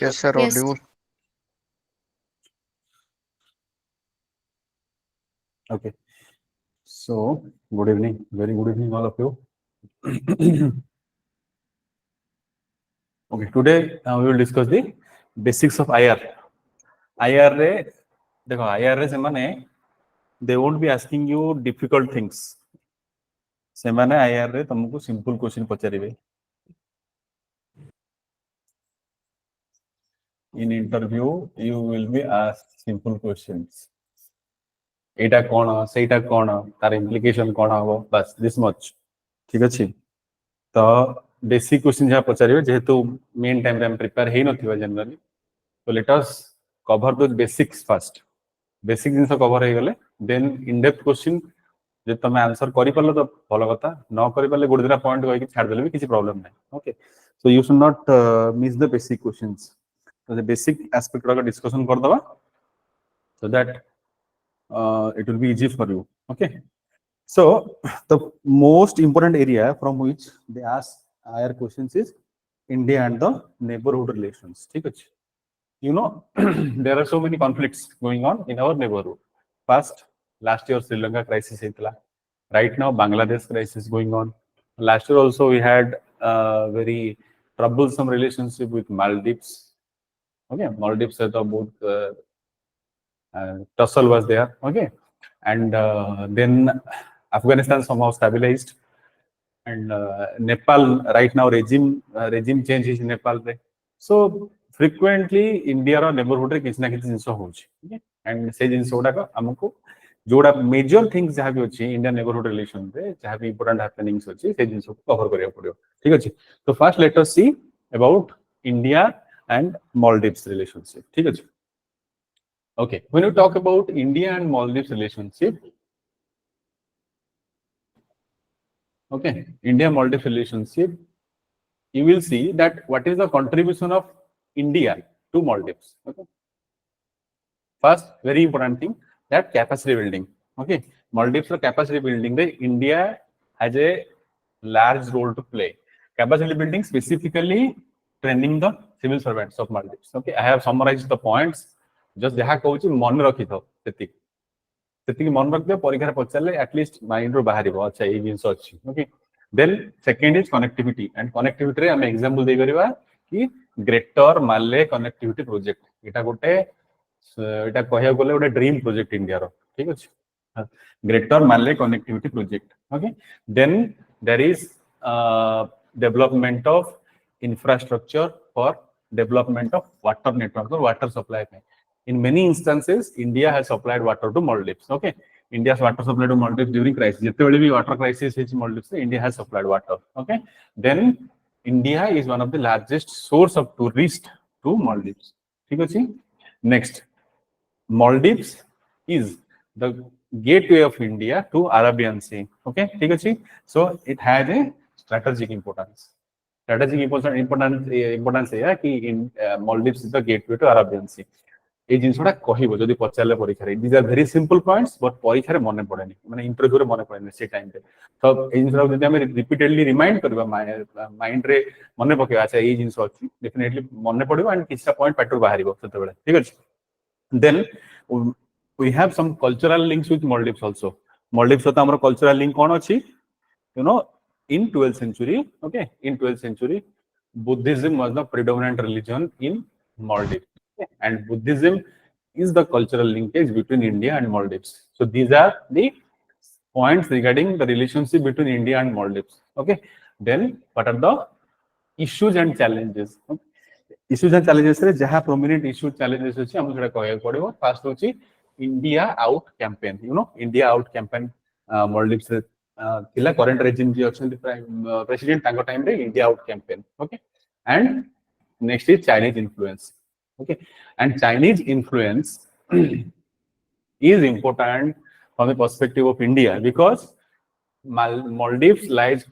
Yes, sir. Yes. Audible. Okay. So, good evening. Very good evening, all of you. Okay, today we will discuss the basics of IR. IR रे देखो IR रे सेमाने they won't be asking you difficult things. सेमाने IR रे तुमको simple question पचारिबे. In interview, you will be asked simple questions. एटा कौन सेटा कौन तार implication कौन हो बस this much. ठीक अछि. तो बेसिक क्वेश्चन जहाँ पचारिबे जेहेतु मेन टाइम रे हम प्रिपेयर हे नथिबा जनरली तो let us cover those basics first basic जिंस कवर हे गले देन इन डेप्थ क्वेश्चन जे तमे आंसर करि परलो तो भलो कथा न करि परले गुड दिना पॉइंट कहि कि छाड़ देले भी किछि प्रॉब्लम नै okay so you should not miss the basic questions तो द बेसिक एस्पेक्ट रा डिस्कशन कर दबा so that it will be easy for you okay so the most important area from which they ask higher questions is India and the neighborhood relations ठीक है you know there are so many conflicts going on in our neighborhood first last year Sri Lanka crisis hitla right now Bangladesh crisis going on last year also we had very troublesome relationship with Maldives okay Maldives set up both tussle was there okay and then Afghanistan somehow stabilized and Nepal right now regime change is Nepal re. So frequently India row neighborhood रे किसी ना किसी जिंस होउची okay and से जिंस उडा को हमको जोडा major things जहाँ भी होची इंडियन नेबरहुड रिलेशन रे जहाँ भी इंपोर्टेंट हैपनिंग्स होची से जिंस को कवर करिया पड़ियो ठीक अछि तो first let us see about India and Maldives relationship ठीक अछि okay when you talk about India and Maldives relationship okay India Maldives relationship you will see that what is the contribution of India to Maldives okay first very important thing that capacity building okay Maldives capacity building the India has a large role to play capacity building specifically training the civil servants of Maldives okay I have summarized the points just जहाँ कहूँ मन रखी थो सेतिकी मन रख दे परीक्षा रे पचारले at least mind रो बाहरिबो अच्छा ए जिंस अछि okay then second is connectivity and connectivity रे हम एग्जांपल दे करबा कि ग्रेटर माले कनेक्टिविटी प्रोजेक्ट एटा गोटे एटा कहया गले गोटे ड्रीम प्रोजेक्ट इंडिया रो ठीक अछि greater Male connectivity project okay then there is development of infrastructure for development of water network और water supply in many instances India has supplied water to Maldives okay India's water supply to Maldives during crisis jetebele bhi water crisis is Maldives India has supplied water okay then India is one of the largest source of tourists to Maldives ठीक अछि next Maldives is the gateway of India to Arabian Sea okay ठीक अछि so it has a strategic importance है कि Maldives is the gateway to Arabian Sea ए जिंसटा कहिबो जदी पचाले परीक्षा रे these are very simple points but परीक्षा रे मने पड़ेनी माने इंटरव्यू रे मने पड़ेनी से टाइम पे तो ए जिंसटा जदी हम रिपीटेडली रिमाइंड करबा माइंड रे मने पकेबा अच्छा ए जिंस अछि डेफिनेटली मने पड़िबो एंड किछटा पॉइंट पैटर बाहरिबो सेते बेले ठीक अछि then we have some cultural links with Maldives also Maldives तो हमर कल्चरल लिंक कोन अछि you know in 12th century okay in 12th century Buddhism was the predominant religion in Maldives and Buddhism is the cultural linkage between India and Maldives. So these are the points regarding the relationship between India and Maldives. Okay. Then what are the issues and challenges? Okay. Issues and challenges re jaha prominent issues challenges hochi हम जोड़ा कहया पड़िबो first होची India out campaign you know India out campaign Maldives रे थिला current regime जे अछन president तांको time रे India out campaign okay and next is Chinese influence okay and Chinese influence is important from the perspective of India because Maldives lies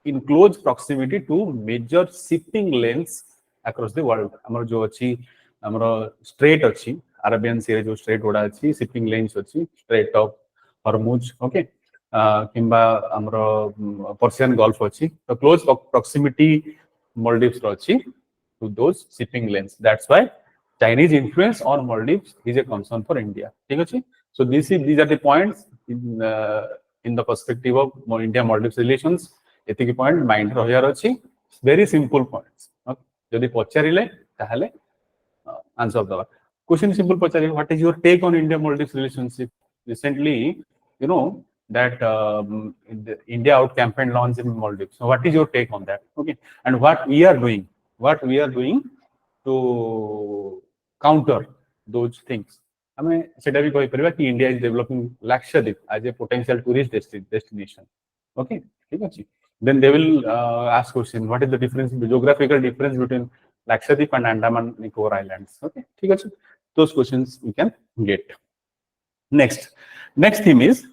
in close proximity to major shipping lanes across the world हमर जो अछि हमर straight अछि Arabian सी रे जो straight Voda अछि shipping lens अछि straight of Hormuz okay किंबा हमर पर्शियन गल्फ अछि तो क्लोज प्रॉक्सिमिटी Maldives रो अछि to those shipping lanes. That's why Chinese influence on Maldives is a concern for India. ठीक है? So these are the points in the perspective of India Maldives relations. एतिकी point mind रहियार अछि. Very simple points. Okay? जदि पचारिले ताहले answer दबा. Question simple पचारि, what is your take on India Maldives relationship? Recently, you know that India out campaign launch in Maldives. So what is your take on that? Okay, and what we are doing to counter those things. I mean, सेटा भी कहि परिबा कि India is developing Lakshadweep as a potential tourist destination. Okay, ठीक अछि. Then they will ask question, what is the difference, the geographical difference between Lakshadweep and Andaman Nicobar Islands? Okay, ठीक अछि. Those questions we can get. Next theme is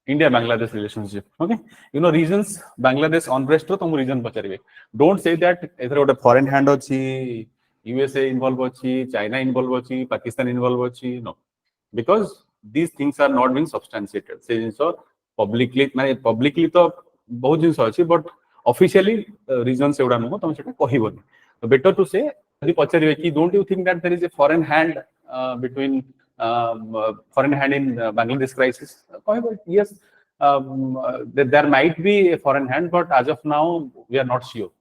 India-Bangladesh relationship. Okay, you know reasons Bangladesh unrest to तुम reason पचारिबे. Don't say that एथरे गोटे foreign hand अछि, USA involved अछि, China involved अछि, Pakistan involved अछि. No, because these things are not being substantiated. से जिंसो publicly माने publicly तो बहुत जिंस अछि, but officially reasons एउडा नो तुम सेटा कहिबोनी. So better to say यदि पचारिबे कि don't you think that there is a foreign hand between foreign hand in Bangladesh crisis? Yes, there might be a foreign hand, but as of now we are not sure.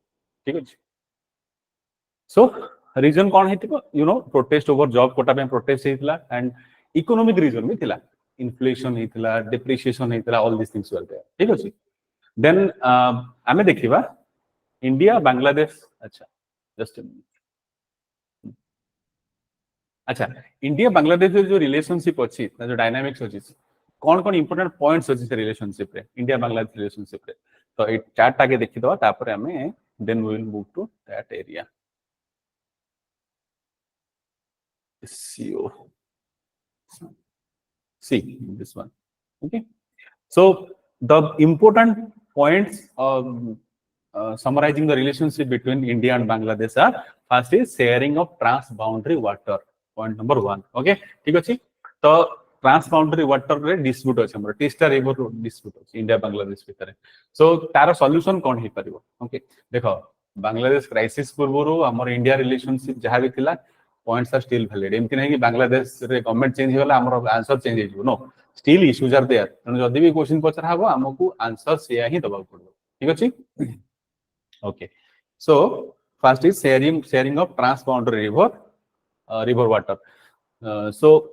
So reason कौन हेतिबो? You know, protest over job quota पे protest हेतिला, and economic reason भी थिला, inflation हेतिला, depreciation हेतिला, all these things were there. ठीक अछि. Then आमे देखिबा India Bangladesh. अच्छा, just a minute. अच्छा, इंडिया बांग्लादेश जो रिलेशनशिप अच्छी, जो डायनामिक्स अच्छी, कौन इंपोर्टेंट पॉइंट्स अच्छी से रिलेशनशिप रे, इंडिया बांग्लादेश रिलेशनशिप रे. तो ये चार्ट आगे देखि दवा, तापर हमें then we will move to that area. See this one. Okay, so the important points of summarizing the relationship between India and Bangladesh are: first is sharing of trans-boundary water. Point number 1. Okay, ठीक अछि. तो trans-boundary water रे dispute अछि हमर, Teesta river dispute अछि India Bangladesh भितर. So तार solution कोन हे परिबो? Okay, देखो बांग्लादेश क्राइसिस पूर्वरु हमर इंडिया रिलेशनशिप जहा भी थिला, points are still valid. एमति नै कि बांग्लादेश रे गवर्नमेंट चेंज होला हमर आंसर चेंज हे जिवो. No, still issues are there. जदि भी क्वेश्चन पचरा हबो हमकु आंसर सेया ही दबाउ पड़बो. ठीक अछि. Okay, so first is sharing of trans-boundary river water. So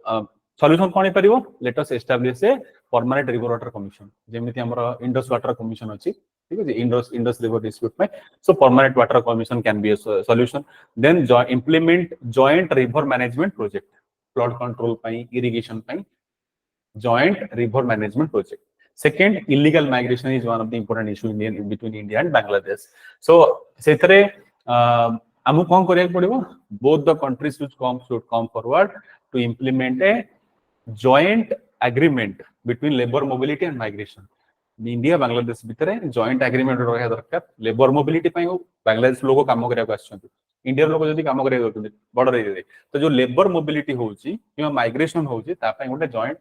solution cone परिबो? Let us establish a permanent river water commission. जेमिति हमर Indus water commission अछि. ठीक अछि, Indus river dispute में. So permanent water commission can be a solution. Then implement joint river management project, flood controlpai, irrigation pai, joint river management project. Second, illegal migration is one of the important issues between India and Bangladesh. So सेथरे हमु कोन करिया पड़िबो? Both the countries should come forward to implement a joint agreement between labor mobility and migration. India Bangladesh भितरे joint agreement रहया दरकार. Labor mobility पई Bangladesh लोगो काम करिया आछन. India लोग जदि काम करिया दरकार बॉर्डर एरिया रे, तो जो लेबर मोबिलिटी होउची कि माइग्रेशन होउची ता पई गोटे जॉइंट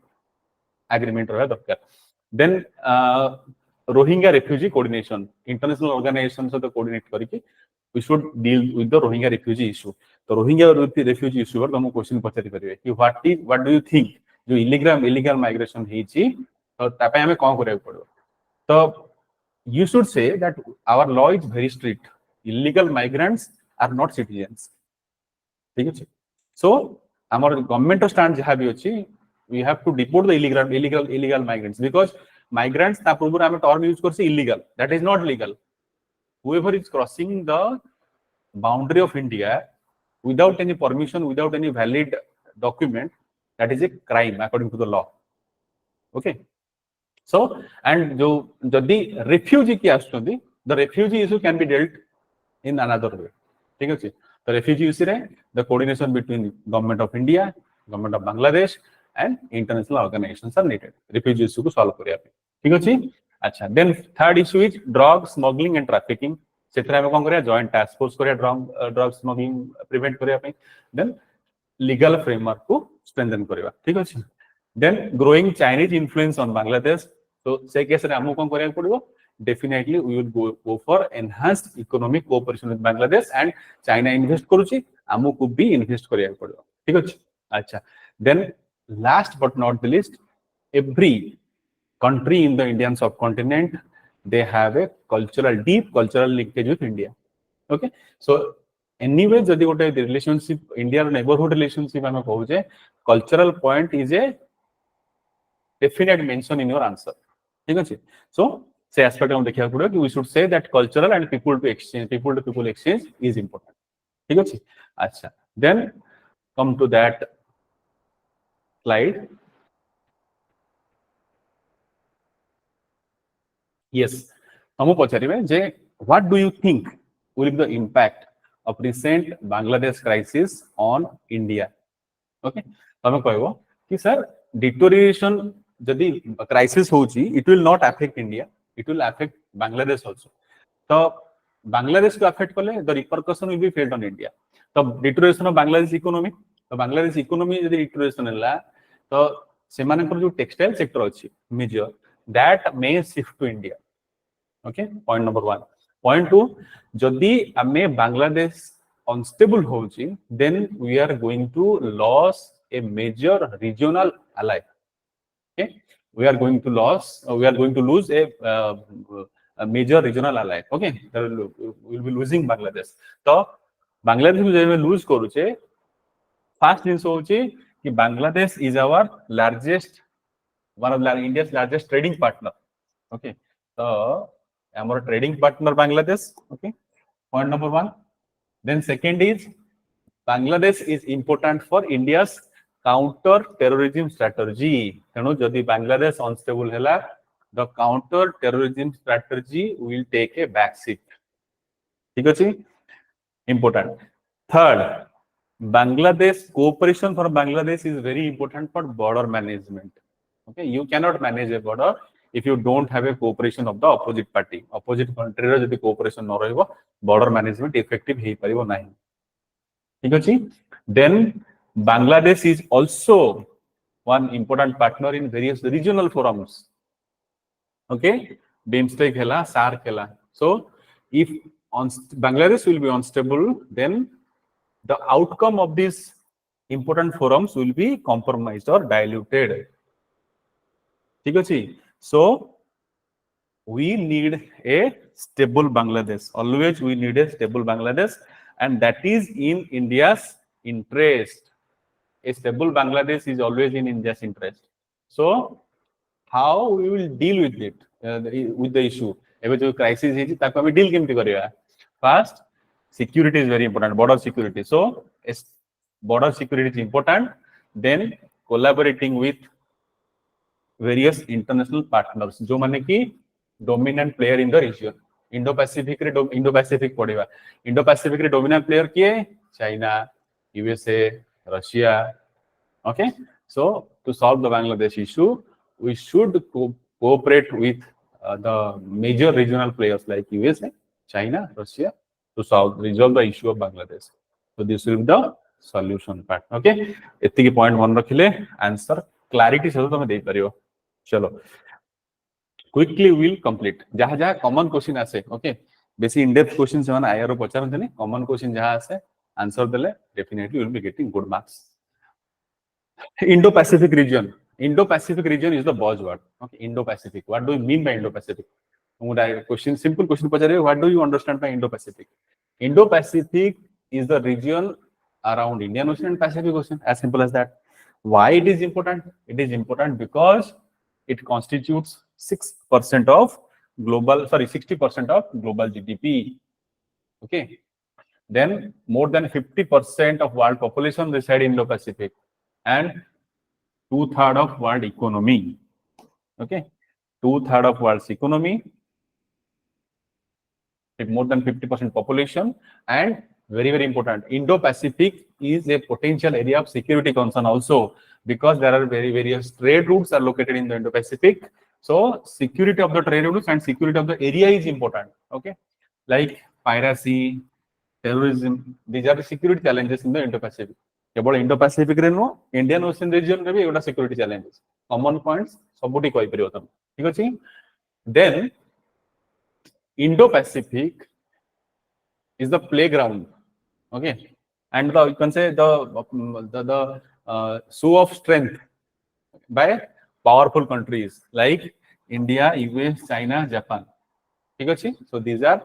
agreement रहया दरकार. Then Rohingya refugee coordination, international organizations of the coordinate करके we should deal with the Rohingya refugee issue. तो Rohingya refugee issue पर हम क्वेश्चन पचारि परिबे कि what do you think जो illegal migration हेची तो तापे हमें कोन करिया पड़ो? तो you should say that our law is very strict. Illegal migrants are not citizens. ठीक अछि. So our government stand जहा भी अछि, we have to deport the illegal migrants, because migrants ता पूर्व हम term use करसी illegal. That is not legal. Whoever is crossing the boundary of India without any permission, without any valid document, that is a crime according to the law. Okay, so and jo jodi refugee ki asthandi, the refugee issue can be dealt in another way. ठीक अछि. The refugee issue re the coordination between government of India, government of Bangladesh and international organizations are needed. Refugee issue को solve करिया पे. ठीक अछि. अच्छा, then third issue is drug smuggling and trafficking. सेथरे हम कोन करिया joint task force करिया drug smuggling prevent करिया पे. Then legal framework को strengthen करिया. ठीक अछि. Then growing Chinese influence on Bangladesh. तो से केस रे हम कोन करिया पड़िबो? definitely we will go for enhanced economic cooperation with Bangladesh, and China invest करुची हमको भी invest करिया पड़ो, ठीक अछि? अच्छा, then last but not the least, every country in the Indian subcontinent, they have a deep cultural linkage with India. Okay, so anyway जदि गोटे relationship India neighborhood relationship हम कहूजे, cultural point is a definite mention in your answer, ठीक अछि? So से aspect हम देखिया पड़ो कि we should say that cultural and people to people exchange is important, ठीक अछि? अच्छा, then come to that slide. Yes, हम पचारिबे जे what do you think will be the impact of recent Bangladesh crisis on India? Okay, तमे कहबो कि sir deterioration जदि crisis होची, it will not affect India, it will affect Bangladesh also. तो Bangladesh को affect कले, the repercussion will be felt on India. तो deterioration of Bangladesh economy, तो Bangladesh economy जदि deterioration होला, तो सेमानकर जो textile sector अछि major, that may shift to India. Okay, point number 1. Point 2, जदि आमे Bangladesh unstable होची, then we are going to lose a major regional ally. Okay, we are going to lose a major regional ally. Okay, we will be losing Bangladesh. तो Bangladesh को जब lose करूचे, first thing होची कि Bangladesh is our largest, one of India's largest trading partner. Okay, so our trading partner Bangladesh. Okay, point number 1. Then second is Bangladesh is important for India's counter terrorism strategy. तेणु जदि Bangladesh unstable हैला, the counter terrorism strategy will take a back seat. ठीक अछि? Important. Third, Bangladesh cooperation for Bangladesh is very important for border management. Okay, you cannot manage a border if you don't have a cooperation of the opposite party. Opposite country रो जदि cooperation न रहइबो, border management effective हेइ परिबो नाही. ठीक अछि? Then Bangladesh is also one important partner in various regional forums. Okay, BIMSTEC hela, SAARC hela. So if Bangladesh will be unstable, then the outcome of these important forums will be compromised or diluted. ठीक अछि? So we need a stable Bangladesh. Always we need a stable Bangladesh, and that is in India's interest. A stable Bangladesh is always in India's interest. So how we will deal with it, with the issue? एबे जो crisis है ताको हमें deal केमति करिया? First, security is very important. Border security. So border security is important. Then collaborating with various international partners जो माने कि dominant player in the region. Indo-Pacific रे Indo-Pacific पड़ेगा. Indo-Pacific रे dominant player किए? China, USA, Russia. Okay, so to solve the Bangladesh issue, we should cooperate with the major regional players like USA, China, Russia to resolve the issue of Bangladesh. So this will be the solution part. Okay, एतिकी point मन रखिले answer clarity से तो तमे दे परियो. चलो quickly we will complete. जहाँ जहाँ common question आसे, okay, बेसी in depth question से माने आयर पचारन जने common question जहाँ आसे answer देले definitely will be getting good marks. Indo-Pacific region. Indo-Pacific region is the buzzword. Okay, Indo-Pacific. What do you mean by Indo-Pacific? Simple question pachare, what do you understand by Indo-Pacific? Indo-Pacific is the region around Indian Ocean and Pacific Ocean. As simple as that. Why it is important? It is important because it constitutes 60% of global GDP. Okay. Then more than 50% of world population reside in Indo-Pacific, and 2/3 of world economy. Okay, 2/3 of world's economy, with more than 50% population, and very important, Indo-Pacific is a potential area of security concern also, because there are various trade routes are located in the Indo-Pacific. So security of the trade routes and security of the area is important. Okay, like piracy, terrorism, these are the security challenges in the Indo-Pacific. केवल Indo-Pacific रे no Indian Ocean region रे भी एटा security challenges. Common points सबुटी कहि परियो तम. ठीक अछि? Then Indo-Pacific is the playground, okay, and you can say the show of strength by powerful countries like India, US, China, Japan. Okay? So these are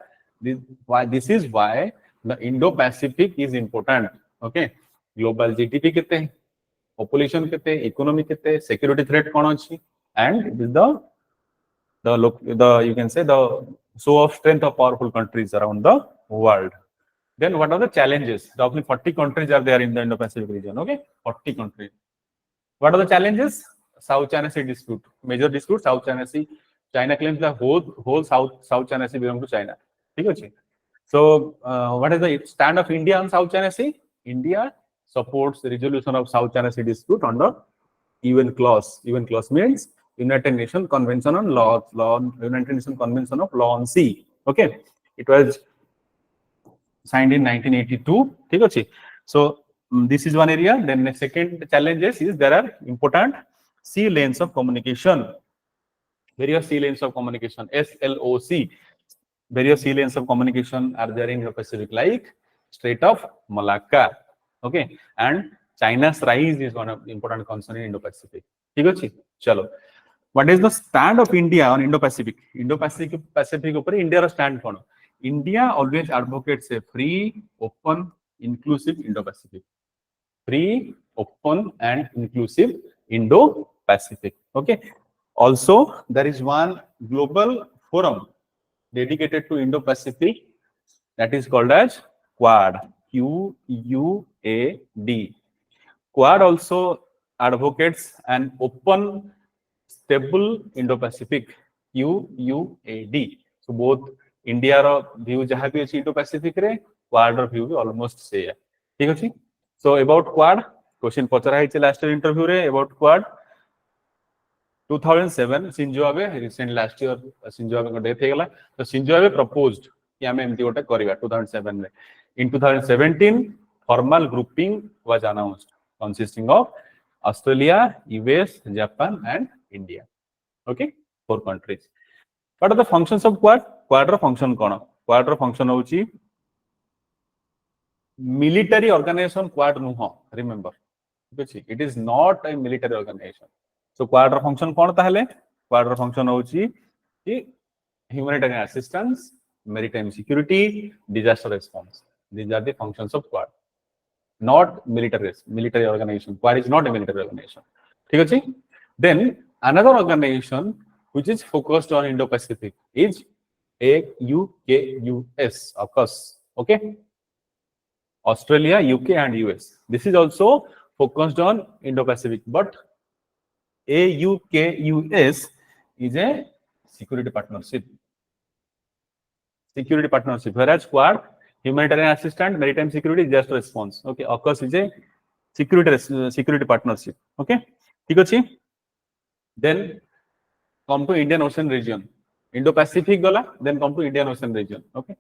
why this is why the Indo-Pacific is important. Okay, global GDP kete, population kete, economy kete, security threat kon achi, and it is the you can say the show of strength of powerful countries around the world. Then what are the challenges? Roughly 40 countries are there in the Indo-Pacific region. Okay, 40 countries. What are the challenges? South China Sea dispute. Major dispute, South China Sea. China claims the whole South China Sea belongs to China. Okay. So what is the stand of India on South China Sea? India supports the resolution of South China Sea dispute under UN clause. UN clause means United Nations Convention on United Nations Convention of Law on Sea. Okay. It was signed in 1982. Okay. So this is one area. Then the second challenges is there are important sea lanes of communication. Various sea lanes of communication, SLOC. Various sea lanes of communication are there in the Pacific, like Strait of Malacca. Okay, and China's rise is one of the important concern in Indo-Pacific. Chalo. What is the stand of India on Indo-Pacific? Indo-Pacific upper India stand for. India always advocates a free, open, inclusive Indo-Pacific. Free, open, and inclusive Indo-Pacific. Okay. Also, there is one global forum dedicated to Indo-Pacific that is called as Quad. QUAD. Quad also advocates an open, stable Indo-Pacific. QUAD. So both India view jaha bhi achi Indo-Pacific re, Quad view almost same. ठीक अछि? So about Quad, question पचरा है last year interview re about Quad. 2007 Shinzo Abe recent last year Shinzo Abe ko death hegala. So Shinzo Abe proposed कि हमें एमती गोटे करिवा 2007 में. In 2017 formal grouping was announced consisting of Australia, US, Japan and India. Okay, 4 countries. What are the functions of Quad? Quad ro function kono? Quad ro function hochi military organization. Quad nuho, remember. It is not a military organization. So Quad ro function kono tahale? Quad ro function hochi humanitarian assistance, maritime security, disaster response. These are the functions of Quad. Not military organization. Quad is not a military organization. Then another organization which is focused on Indo-Pacific is AUKUS, of course. Okay. Australia, UK and US. This is also focused on Indo-Pacific, but AUKUS is a security partnership. Whereas Quad, humanitarian assistance, maritime security, disaster response. Okay, AUKUS is a security partnership. Okay, then come to Indian Ocean region. Indo-Pacific gala, then come to Indian Ocean region. Okay.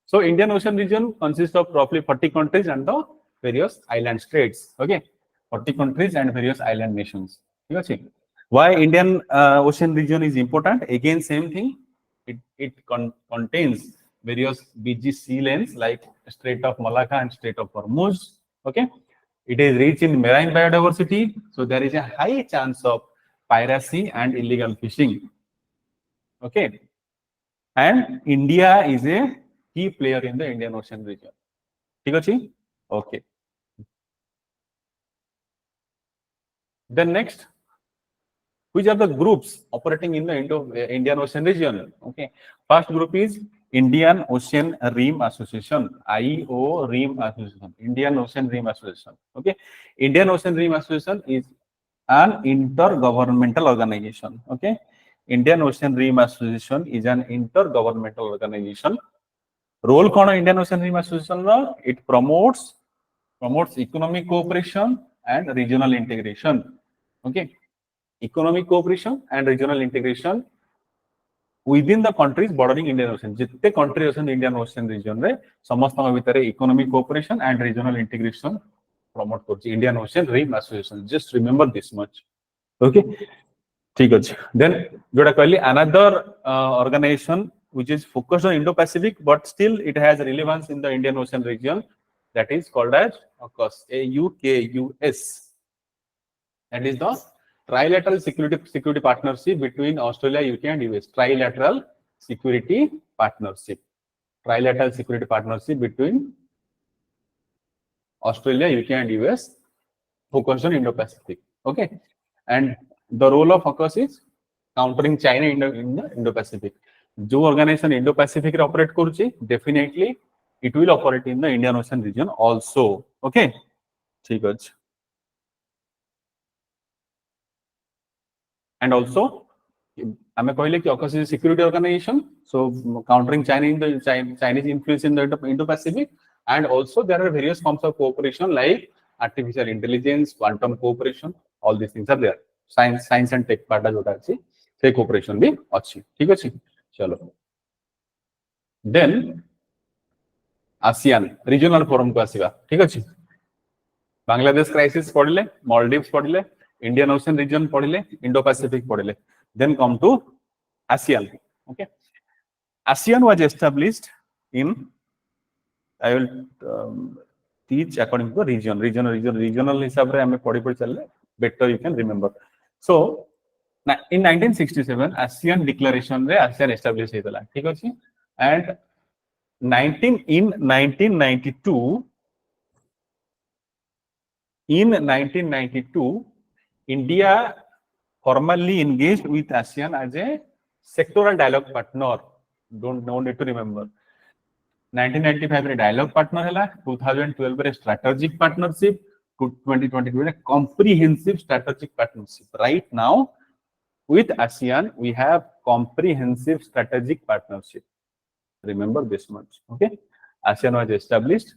So Indian Ocean region consists of roughly 40 countries and the various island states. Okay, 40 countries and various island nations. Why Indian Ocean region is important? Again, same thing. It contains various busy sea lanes like Strait of Malacca and Strait of Hormuz. Okay, it is rich in marine biodiversity, so there is a high chance of piracy and illegal fishing. Okay, and India is a key player in the Indian Ocean region. Okay. Then next, which are the groups operating in the Indian Ocean region? Okay, first group is Indian Ocean Rim Association, IO Rim Association, Indian Ocean Rim Association. Okay, Indian Ocean Rim Association is an intergovernmental organization. Okay, Indian Ocean Rim Association is an intergovernmental organization. Role kono Indian Ocean Rim Association lo, it promotes economic cooperation and regional integration. Okay, economic cooperation and regional integration within the countries bordering Indian Ocean. Jitte country ocean Indian Ocean region re samastanga vitare economic cooperation and regional integration promote korchi Indian Ocean Rim Association. Just remember this much. Okay. ठीक अछि then जोटा कहली another organization which is focused on Indo-Pacific but still it has relevance in the Indian Ocean region, that is called as AUKUS, AUKUS. That is the trilateral security partnership between Australia, UK and US. Trilateral security partnership. Trilateral security partnership between Australia, UK and US focused on Indo-Pacific. Okay. And the role of AUKUS is countering China in the Indo-Pacific. जो organization Indo-Pacific operate करुची, definitely it will operate in the Indian Ocean region also. Okay. ठीक है. And also, I कहले कि AUKUS is a security organization, so countering China in the Chinese influence in the Indo-Pacific, and also there are various forms of cooperation like artificial intelligence, quantum cooperation, all these things are there. Science and tech part जोटा अच्छी, से cooperation भी अच्छी, ठीक है ची, चलो. Then ASEAN regional forum को आसीगा, ठीक है ची. बांग्लादेश क्राइसिस पढ़ले, मालदीव्स पढ़ले, इंडियन ओशन रीजन पढ़ले, इंडो पैसिफिक पढ़ले. Then come to ASEAN. Okay, ASEAN was established in, I will teach according to the regional हिसाब रे हमें पढ़ी चलले, better you can remember. So in 1967 ASEAN declaration रे ASEAN established हेतला, ठीक अछि. And 1992 India formally engaged with ASEAN as a sectoral dialogue partner. No need to remember. 1995 रे dialogue partner हैला, 2012 रे strategic partnership, 2022 रे comprehensive strategic partnership. Right now with ASEAN we have comprehensive strategic partnership. Remember this much. Okay, ASEAN was established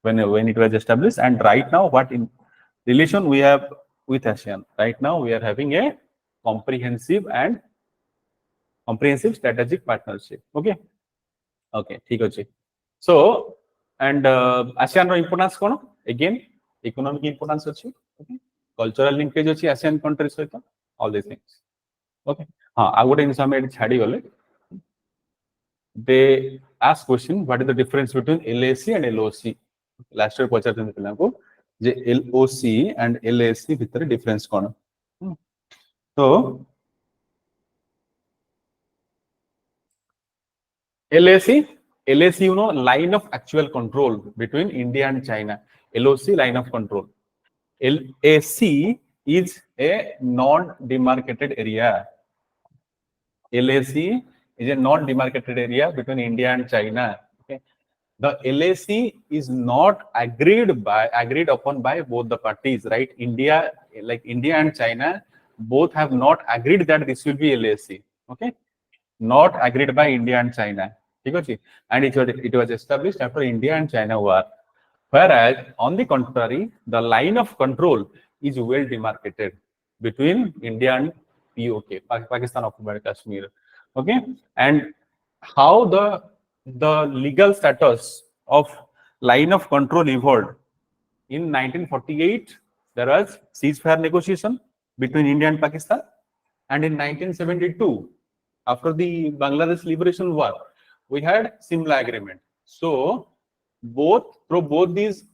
when it was established, and right now what in relation we have with ASEAN? Right now we are having a comprehensive strategic partnership. Okay, okay, ठीक अछि. So and ASEAN row importance cone? Again economic importance अछि. Okay, cultural linkage अछि ASEAN countries सहित, all these things. Okay, हाँ आ गोटे जिनस हम छाड़ी गले. They ask question, what is the difference between LAC and LOC? Last year पचारते पिला को जे LOC and LAC भितर difference cone? So LAC, you know, line of actual control between India and China. LOC, line of control. LAC is a non-demarcated area. LAC is a non-demarcated area between India and China. Okay. The LAC is not agreed upon by both the parties, right? India and China both have not agreed that this will be LAC. Okay, not agreed by India and China. And it was established after India and China war. Whereas on the contrary, the line of control is well demarcated between India and POK, Pakistan occupied Kashmir. Okay, and how the legal status of line of control evolved. In 1948, there was ceasefire negotiation between India and Pakistan, and in 1972, after the Bangladesh Liberation War, we had Simla Agreement. So through both these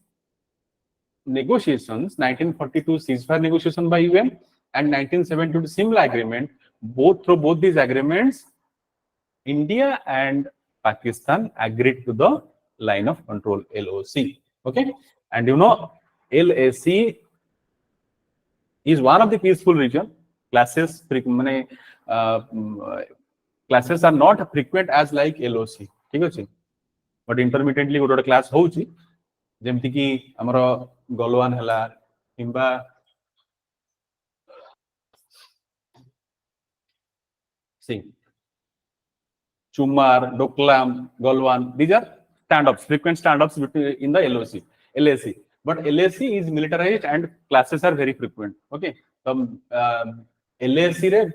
negotiations, 1942 ceasefire negotiation by UN and 1972 Simla Agreement, through both these agreements, India and Pakistan agreed to the line of control, LOC. Okay, and you know, LAC is one of the peaceful region. Classes are not frequent as like LOC. ठीक अछि, but intermittently गोटे class होउची, जेमति कि हमरो गलवान हला किंबा सी Chumar, Doklam, Golwan, these are stand-ups, frequent stand-ups in the LAC. But LAC is militarized and classes are very frequent. Okay, so LAC re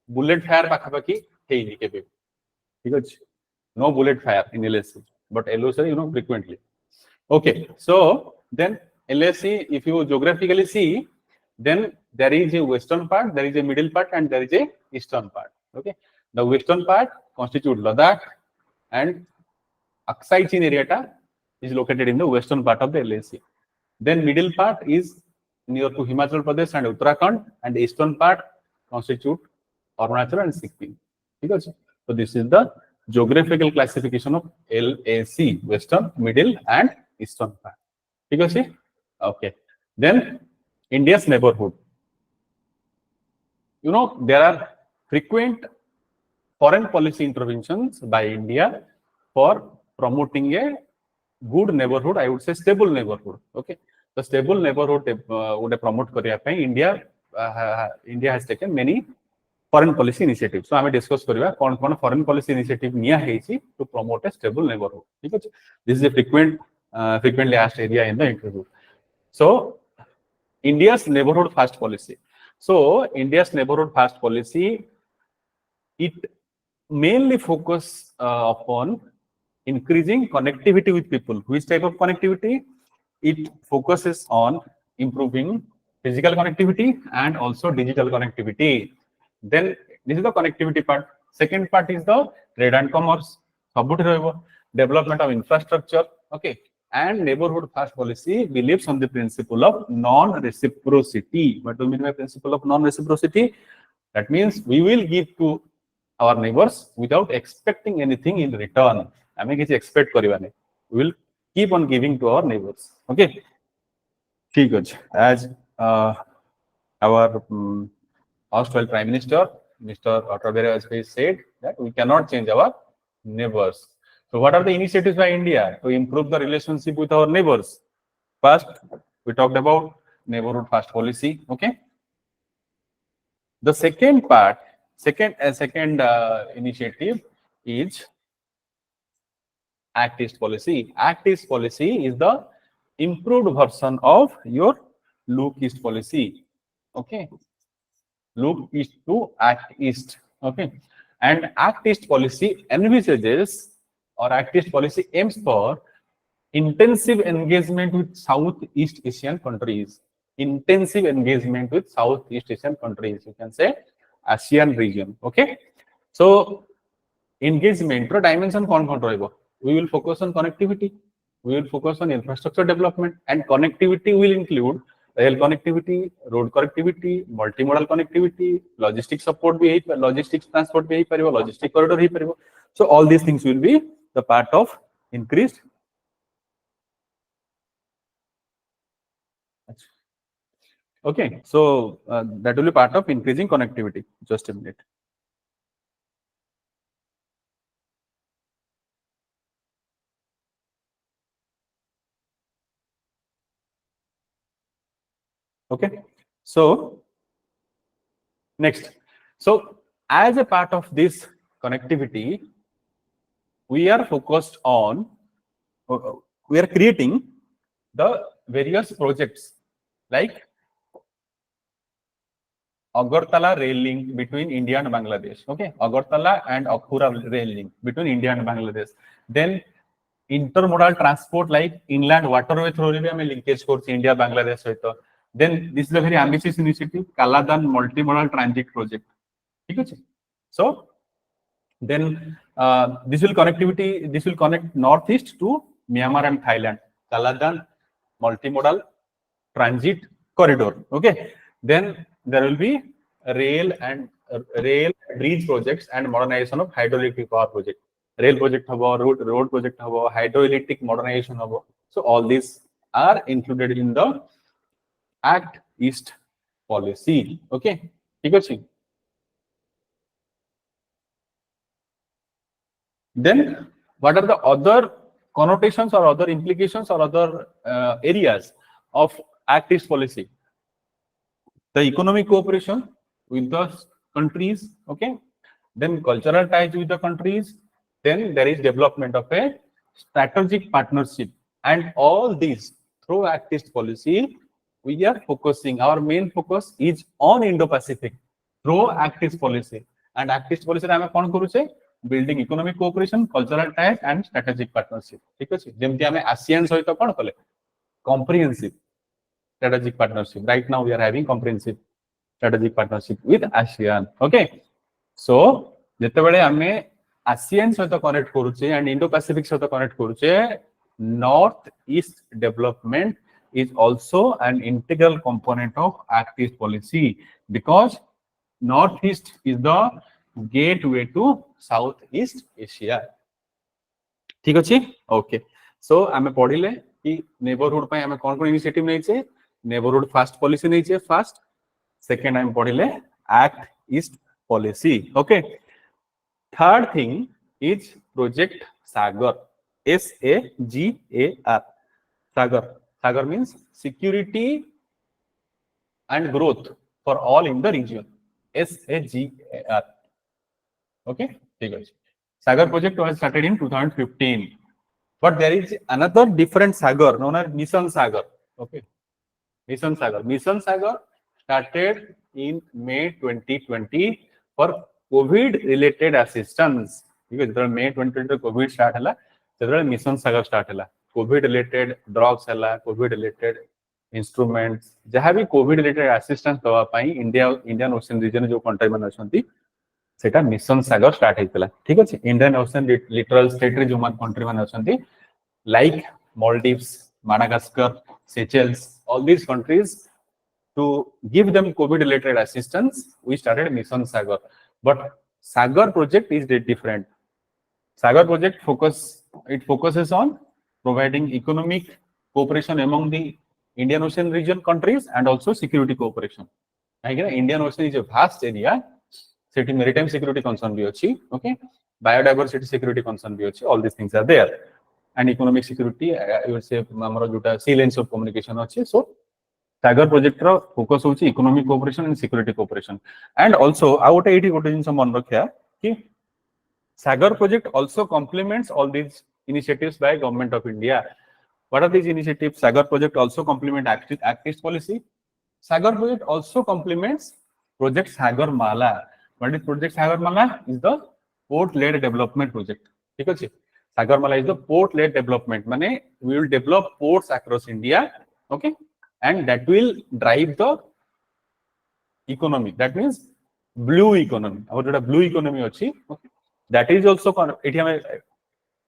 bullet fire pakapaki hey kebe. No bullet fire in LAC, but LOC you know frequently. Okay, so then LAC, if you geographically see, then there is a western part, there is a middle part, and there is a eastern part. Okay, the western part constitute Ladakh, and Aksai Chin area is located in the western part of the LAC. Then middle part is near to Himachal Pradesh and Uttarakhand, and the eastern part constitute Arunachal and Sikkim. So this is the geographical classification of LAC, western, middle, and eastern part. Okay. Then India's neighborhood. You know, there are frequent foreign policy interventions by India for promoting a good neighborhood, I would say stable neighborhood. Okay, the stable neighborhood would promote Korea. India has taken many foreign policy initiatives. So I will discuss Korea on foreign policy initiative to promote a stable neighborhood. This is a frequently asked area in the interview. So India's neighborhood first policy. So India's neighborhood first policy, it mainly focus upon increasing connectivity with people. Which type of connectivity? It focuses on improving physical connectivity and also digital connectivity. Then this is the connectivity part. Second part is the trade and commerce, development of infrastructure. Okay, and neighborhood first policy believes on the principle of non-reciprocity. What do you mean by principle of non-reciprocity? That means we will give to our neighbors without expecting anything in return. I mean, expect we will keep on giving to our neighbors. Okay, as our erstwhile Prime Minister, Mr. Atal said that we cannot change our neighbors. So what are the initiatives by India to improve the relationship with our neighbors? First, we talked about neighborhood first policy. Okay. The second part, second initiative is Act East policy. Act East policy is the improved version of your Look East policy. Okay. Look East to Act East. Okay. And Act East policy envisages, or Act East policy aims for intensive engagement with Southeast Asian countries. Intensive engagement with Southeast Asian countries. You can say ASEAN region. Okay. So engagement dimension we will focus on connectivity. We will focus on infrastructure development, and connectivity will include rail connectivity, road connectivity, multimodal connectivity, logistics support, logistics transport, logistic corridor. So all these things will be the part of increased. Okay, so that will be part of increasing connectivity. Just a minute. Okay, so next, so as a part of this connectivity, we are focused on, we are creating the various projects like Agartala rail link between India and Bangladesh. Okay, Agartala and Akhura rail link between India and Bangladesh. Then intermodal transport like inland waterway through linkage course India Bangladesh. Then this is a very ambitious initiative, Kaladan multimodal transit project. So then this will connect northeast to Myanmar and Thailand. Kaladan multimodal transit corridor. Okay. Then there will be rail bridge projects and modernization of hydroelectric power project. Rail project road project hydroelectric modernization. So all these are included in the Act East policy. Okay. Then what are the other connotations or other implications or other areas of Act East policy? The economic cooperation with the countries, okay, then cultural ties with the countries, then there is development of a strategic partnership, and all these through Act East policy we are focusing, our main focus is on Indo-Pacific through Act East policy. And Act East policy आम कौन करूचे, building economic cooperation, cultural ties and strategic partnership. ठीक अछि, जेमति आम ASEAN सहित कौन कले, comprehensive strategic partnership. Right now we are having comprehensive strategic partnership with ASEAN. Okay, so ଯେତେବେଳେ ଆମେ ASEAN ସହିତ କନେକ୍ଟ କରୁଛେ and Indo-Pacific ସହିତ କନେକ୍ଟ କରୁଛେ, North East development is also an integral component of Act East policy because Northeast is the gateway to Southeast Asia. ठीक अछि? Okay, सो आमे पढिले कि नेबरहुड पय आमे कोन कोन इनिशिएटिव नै छै, नेबरहुड फास्ट पॉलिसी नै छै फास्ट, सेकंड आमे पढिले act east policy. Okay, third thing is project SAGAR, SAGAR. SAGAR, SAGAR means security and growth for all in the region, SAGAR. Okay, ठीक है. Sagar project was started in 2015, but there is another different Sagar known as Mission Sagar. Okay, Mission Sagar started in May 2020 for COVID related assistance. Because May 2020 COVID start hela, so Mission Sagar start hela. COVID related drugs hela, COVID related instruments, जहाँ भी COVID related assistance दवा पाई Indian ocean reason जो country मन अछंती सेटा mission सागर start हेतला. ठीक अछि, Indian ocean literal state रे जो मन कंट्री मन अछंती like Maldives, Madagascar, Seychelles, all these countries, to give them COVID related assistance we started Mission Sagar. But Sagar project is different. Sagar project focuses on providing economic cooperation among the Indian Ocean region countries and also security cooperation. Indian Ocean is a vast area. City maritime security concern bhi achi, okay, biodiversity security concern bhi achi, all these things are there, and economic security, I would say amara jota sea lanes of communication achi. So Sagar project ro focus hochi economic cooperation and security cooperation. And also out 80 quotations mon rakhya ki Sagar project also complements all these initiatives by government of India. What are these initiatives? Sagar project also complement Act East policy. Sagar project also complements Project Sagar Mala. What is Project Sagar Mala? Is the port-led development project. ठीक है? Sagar Mala is the port-led development. माने we will develop ports across India, okay, and that will drive the economy. That means blue economy. और जोटा blue economy अच्छी, okay, that is also एठी हमें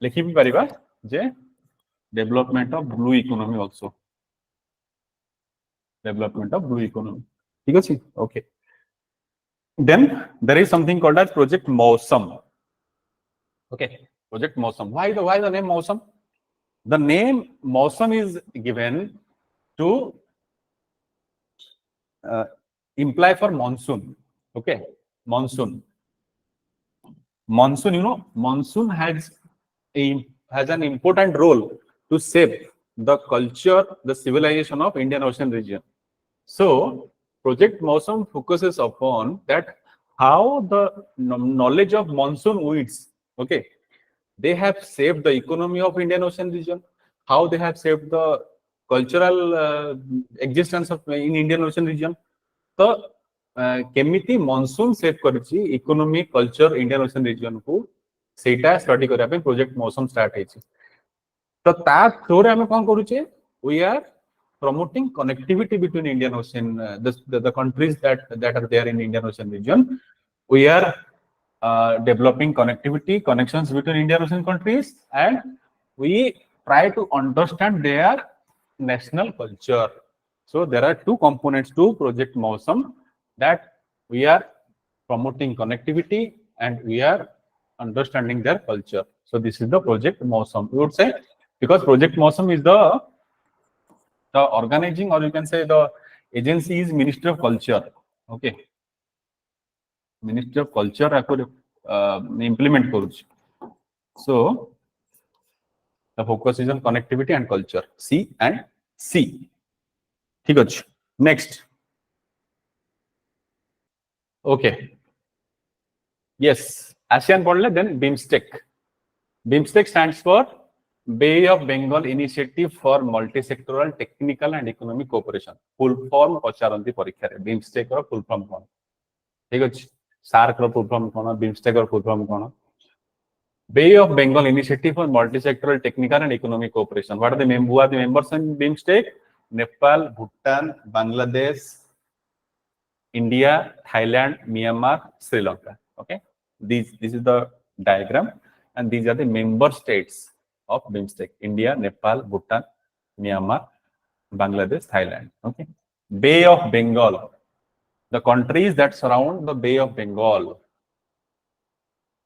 लिखी भी परिबा जे development of blue economy also. Development of blue economy. ठीक है? Okay. Then there is something called as Project Mausam. Okay, Project Mausam. Why the name Mausam? The name Mausam is given to imply for monsoon. Okay, monsoon. Monsoon, you know, monsoon has an important role to shape the culture, the civilization of Indian Ocean region. So Project Mausam focuses upon that how the knowledge of monsoon winds, okay, they have shaped the economy of Indian Ocean region, how they have shaped the cultural existence of in Indian Ocean region. So केमिति monsoon shape करछि economy, culture Indian Ocean region को सेटा study करिया पे project मौसम start हेछि. तो ता through रे हम कोन करूछे, we are promoting connectivity between Indian Ocean, the countries that are there in Indian Ocean region. We are developing connections between Indian Ocean countries, and we try to understand their national culture. So there are two components to Project Mausam, that we are promoting connectivity and we are understanding their culture. So this is the Project Mausam. We would say, because Project Mausam is the organizing, or you can say the agency is Ministry of Culture. Okay, Ministry of Culture implement କରୁଛି. So the focus is on connectivity and culture, C and C. ठीक ଅଛି. Next. Okay. Yes, ASEAN पढ़ले, then BIMSTEC. BIMSTEC stands for Bay of Bengal Initiative for Multisectoral Technical and Economic Cooperation. Full form पचारंती परीक्षा रे BIMSTEC रो full form कोन. ठीक अछि. SAARC रो full form कोन, BIMSTEC रो full form कोन. Bay of Bengal Initiative for Multisectoral Technical and Economic Cooperation. What are the members in BIMSTEC? Nepal, Bhutan, Bangladesh, India, Thailand, Myanmar, Sri Lanka. Okay, this is the diagram, and these are the member states of BIMSTEC: India, Nepal, Bhutan, Myanmar, Bangladesh, Thailand. Okay, Bay of Bengal, the countries that surround the Bay of Bengal.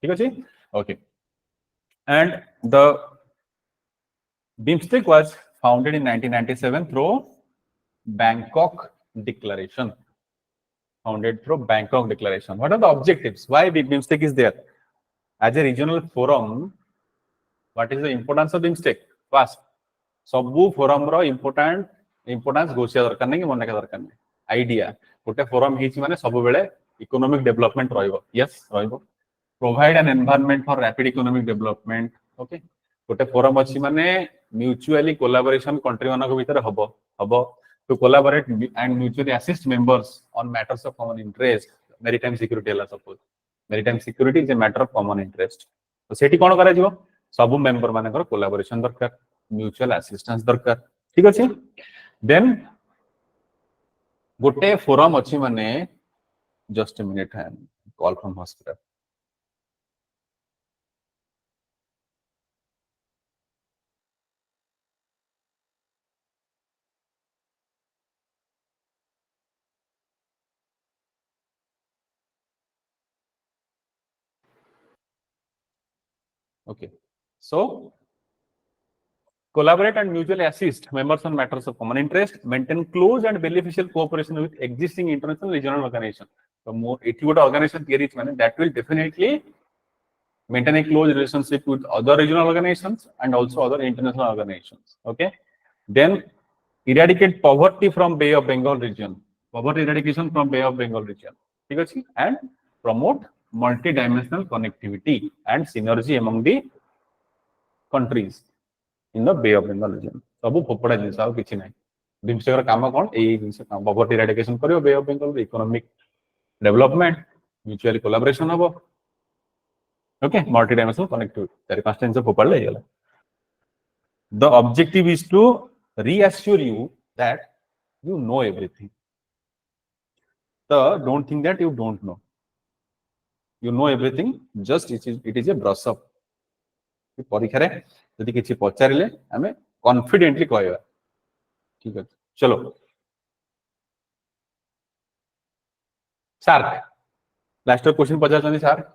Okay, and the BIMSTEC was founded in 1997 through Bangkok Declaration. Founded through Bangkok Declaration. What are the objectives? Why BIMSTEC is there? As a regional forum, what is the importance of BIMSTEC? First, सबू forum रो importance घोषिया दरकार नहीं कि मन रखा दरकार नहीं idea गोटे forum हिची माने सब बेले इकोनॉमिक डेवलपमेंट रहइबो यस रहइबो provide an environment for rapid economic development okay गोटे फोरम अछि माने म्यूचुअली कोलैबोरेशन कंट्री मानक भीतर हबो to collaborate and mutually assist members on matters of common interest maritime security हला suppose maritime security is a matter of common interest तो सेठी कोन करा जिवो सब मेंबर मानकर कोलैबोरेशन दरकार म्यूचुअल असिस्टेंस दरकार ठीक अछि देन गोटे फोरम अछि माने जस्ट अ मिनिट है call from hospital okay so collaborate and mutually assist members on matters of common interest, maintain close and beneficial cooperation with existing international regional organizations. So more if you got organization theory that will definitely maintain a close relationship with other regional organizations and also other international organizations. Okay. Then eradicate poverty from Bay of Bengal region. Poverty eradication from Bay of Bengal region. And promote multi-dimensional connectivity and synergy among the countries in the Bay of Bengal region. सब फोपड़ा जिनस आउ किछि नै BIMSTEC काम कोन एई जिनस काम poverty eradication करियो Bay of Bengal economic development mutually collaboration हबो okay multi dimensional connectivity तारि पांचटा जिनस फोपड़ ले गेला the objective is to reassure you that you know everything so don't think that you don't know you know everything just it is a brush up परीक्षा रे यदि किछि पचारिले हमें कॉन्फिडेंटली कहबा ठीक है चलो सार लास्ट क्वेश्चन पचार सर